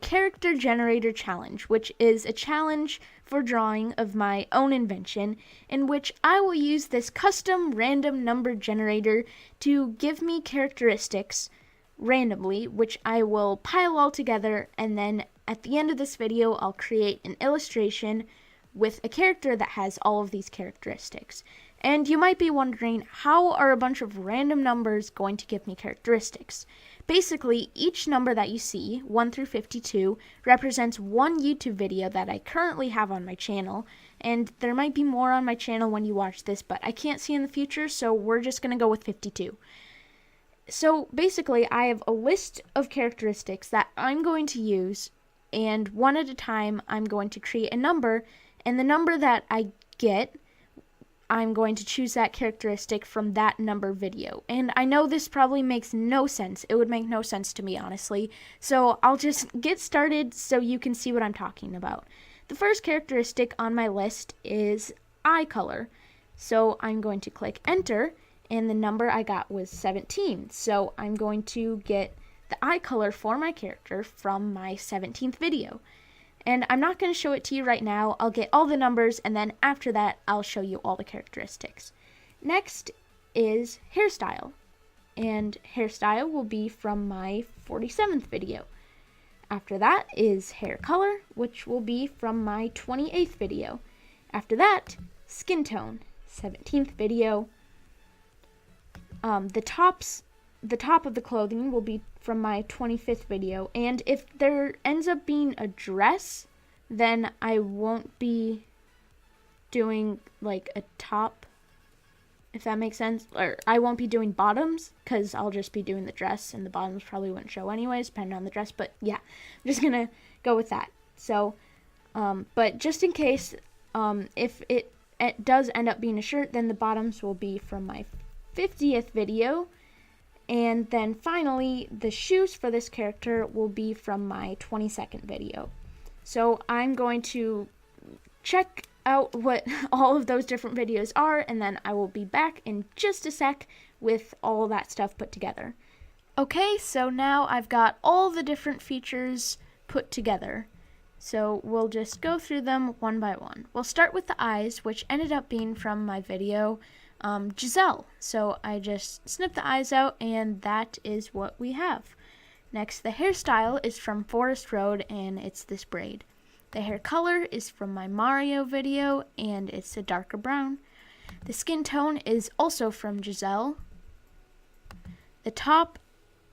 Character Generator Challenge, which is a challenge for drawing of my own invention, in which I will use this custom random number generator to give me characteristics randomly, which I will pile all together, and then at the end of this video I'll create an illustration with a character that has all of these characteristics. And you might be wondering, how are a bunch of random numbers going to give me characteristics? Basically, each number that you see, 1 through 52, represents one YouTube video that I currently have on my channel, and there might be more on my channel when you watch this, but I can't see in the future, so we're just going to go with 52. So basically, I have a list of characteristics that I'm going to use, and one at a time, I'm going to create a number, and the number that I get, I'm going to choose that characteristic from that number video. And I know this probably makes no sense. It would make no sense to me, honestly. So I'll just get started so you can see what I'm talking about. The first characteristic on my list is eye color. So I'm going to click enter, and the number I got was 17. So I'm going to get the eye color for my character from my 17th video. And I'm not going to show it to you right now. I'll get all the numbers, and then after that, I'll show you all the characteristics. Next is hairstyle. And hairstyle will be from my 47th video. After that is hair color, which will be from my 28th video. After that, skin tone, 17th video. The top of the clothing will be from my 25th video, and if there ends up being a dress, then I won't be doing like a top, if that makes sense, or I won't be doing bottoms, because I'll just be doing the dress, and the bottoms probably wouldn't show anyways, depending on the dress, but yeah, I'm just gonna go with that. So, but just in case, if it does end up being a shirt, then the bottoms will be from my 50th video. And then finally, the shoes for this character will be from my 22nd video. So I'm going to check out what all of those different videos are, and then I will be back in just a sec with all that stuff put together. Okay, so now I've got all the different features put together. So we'll just go through them one by one. We'll start with the eyes, which ended up being from my video Giselle. So I just snipped the eyes out, and that is what we have. Next, the hairstyle is from Forest Road, and it's this braid. The hair color is from my Mario video, and it's a darker brown. The skin tone is also from Giselle. The top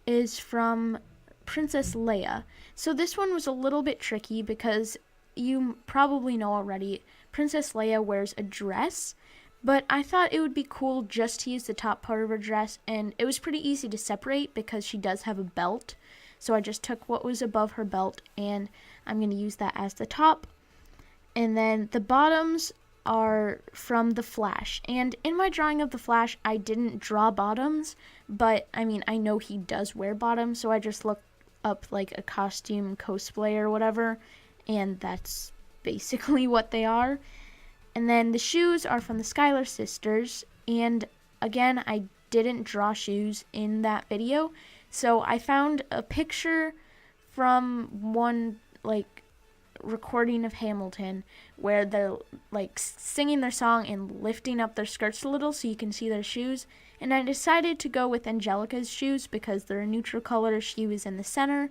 is from Princess Leia. So this one was a little bit tricky because you probably know already, Princess Leia wears a dress. But I thought it would be cool just to use the top part of her dress, and it was pretty easy to separate because she does have a belt. So I just took what was above her belt, and I'm going to use that as the top. And then the bottoms are from The Flash. And in my drawing of The Flash, I didn't draw bottoms, but I mean, I know he does wear bottoms, so I just looked up like a costume cosplay or whatever, and that's basically what they are. And then the shoes are from the Schuyler sisters, and again, I didn't draw shoes in that video, so I found a picture from one, like, recording of Hamilton, where they're, like, singing their song and lifting up their skirts a little so you can see their shoes, and I decided to go with Angelica's shoes because they're a neutral color, she was in the center,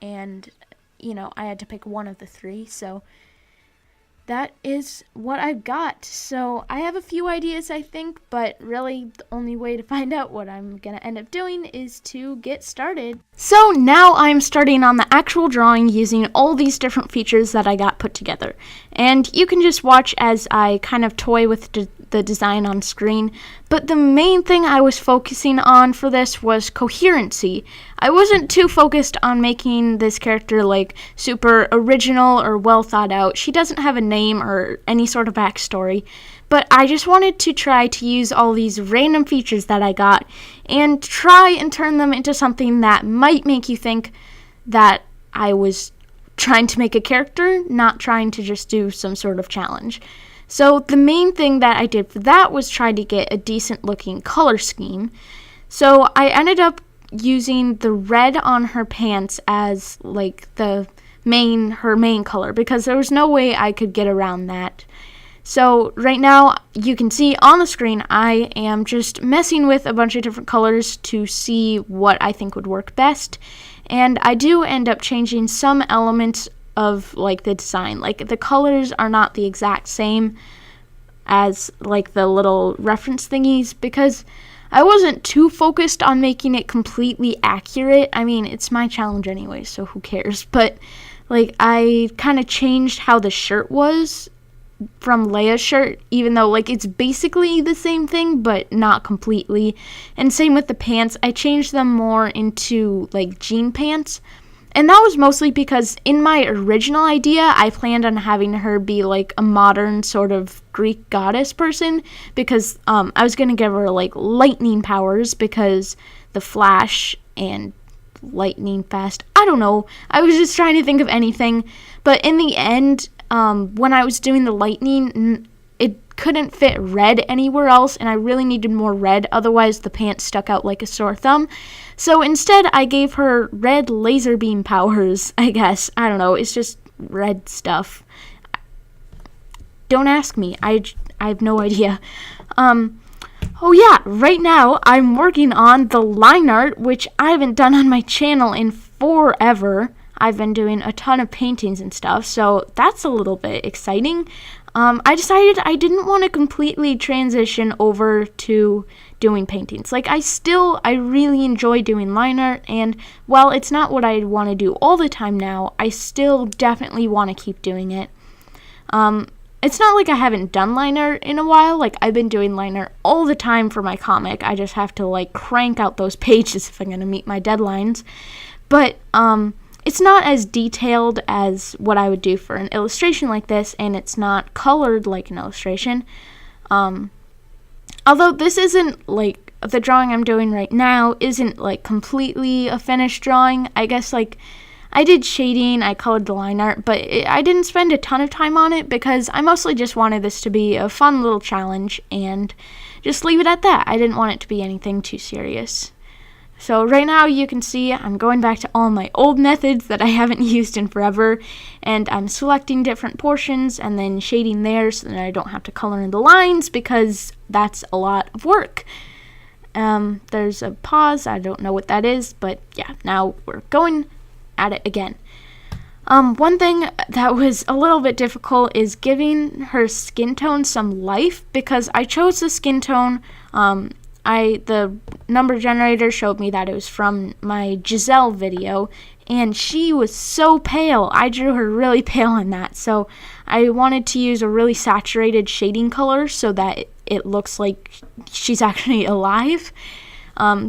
and, you know, I had to pick one of the three, so that is what I've got. So I have a few ideas, I think, but really the only way to find out what I'm gonna end up doing is to get started. So now I'm starting on the actual drawing using all these different features that I got put together. And you can just watch as I kind of toy with the design on screen. But the main thing I was focusing on for this was coherency. I wasn't too focused on making this character like super original or well thought out. She doesn't have a name or any sort of backstory. But I just wanted to try to use all these random features that I got and try and turn them into something that might make you think that I was trying to make a character, not trying to just do some sort of challenge. So the main thing that I did for that was try to get a decent looking color scheme. So I ended up using the red on her pants as like the her main color, because there was no way I could get around that. So right now, you can see on the screen, I am just messing with a bunch of different colors to see what I think would work best. And I do end up changing some elements of like the design. Like the colors are not the exact same as like the little reference thingies, because I wasn't too focused on making it completely accurate. I mean, it's my challenge anyway, so who cares? But like I kind of changed how the shirt was from Leia's shirt, even though like it's basically the same thing but not completely. And same with the pants, I changed them more into like jean pants, and that was mostly because in my original idea I planned on having her be like a modern sort of Greek goddess person, because I was gonna give her like lightning powers, because the Flash and lightning fast, I don't know, I was just trying to think of anything. But in the end, when I was doing the lightning, it couldn't fit red anywhere else, and I really needed more red, otherwise the pants stuck out like a sore thumb. So instead, I gave her red laser beam powers, I guess. I don't know, it's just red stuff. Don't ask me, I have no idea. Oh yeah, right now I'm working on the line art, which I haven't done on my channel in forever. I've been doing a ton of paintings and stuff, so that's a little bit exciting. I decided I didn't want to completely transition over to doing paintings. Like, I really enjoy doing line art, and while it's not what I want to do all the time now, I still definitely want to keep doing it. It's not like I haven't done line art in a while. Like, I've been doing line art all the time for my comic. I just have to, like, crank out those pages if I'm going to meet my deadlines. But, it's not as detailed as what I would do for an illustration like this, and it's not colored like an illustration. Although this isn't, like, the drawing I'm doing right now isn't, like, completely a finished drawing. I guess, like, I did shading, I colored the line art, but I didn't spend a ton of time on it because I mostly just wanted this to be a fun little challenge and just leave it at that. I didn't want it to be anything too serious. So right now you can see I'm going back to all my old methods that I haven't used in forever, and I'm selecting different portions and then shading there so that I don't have to color in the lines, because that's a lot of work. There's a pause, I don't know what that is, but yeah, now we're going at it again. One thing that was a little bit difficult is giving her skin tone some life, because I chose the skin tone, the number generator showed me that it was from my Giselle video, and she was so pale. I drew her really pale in that, so I wanted to use a really saturated shading color so that it looks like she's actually alive.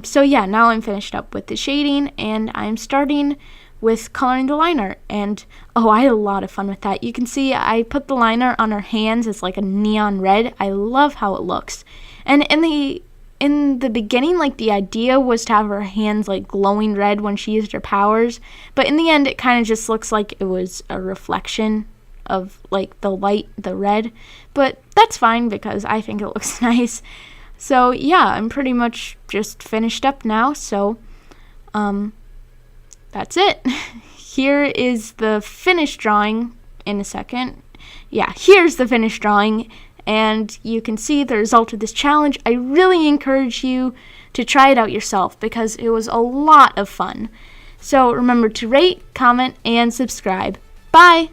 So yeah, now I'm finished up with the shading, and I'm starting with coloring the line art, and I had a lot of fun with that. You can see I put the line art on her hands as like a neon red. I love how it looks. And in the beginning, like, the idea was to have her hands like glowing red when she used her powers, but in the end it kind of just looks like it was a reflection of like the light, the red, but that's fine because I think it looks nice. So yeah, I'm pretty much just finished up now, so that's it. Here is the finished drawing in a second. Yeah, here's the finished drawing, and you can see the result of this challenge. I really encourage you to try it out yourself because it was a lot of fun. So remember to rate, comment, and subscribe. Bye!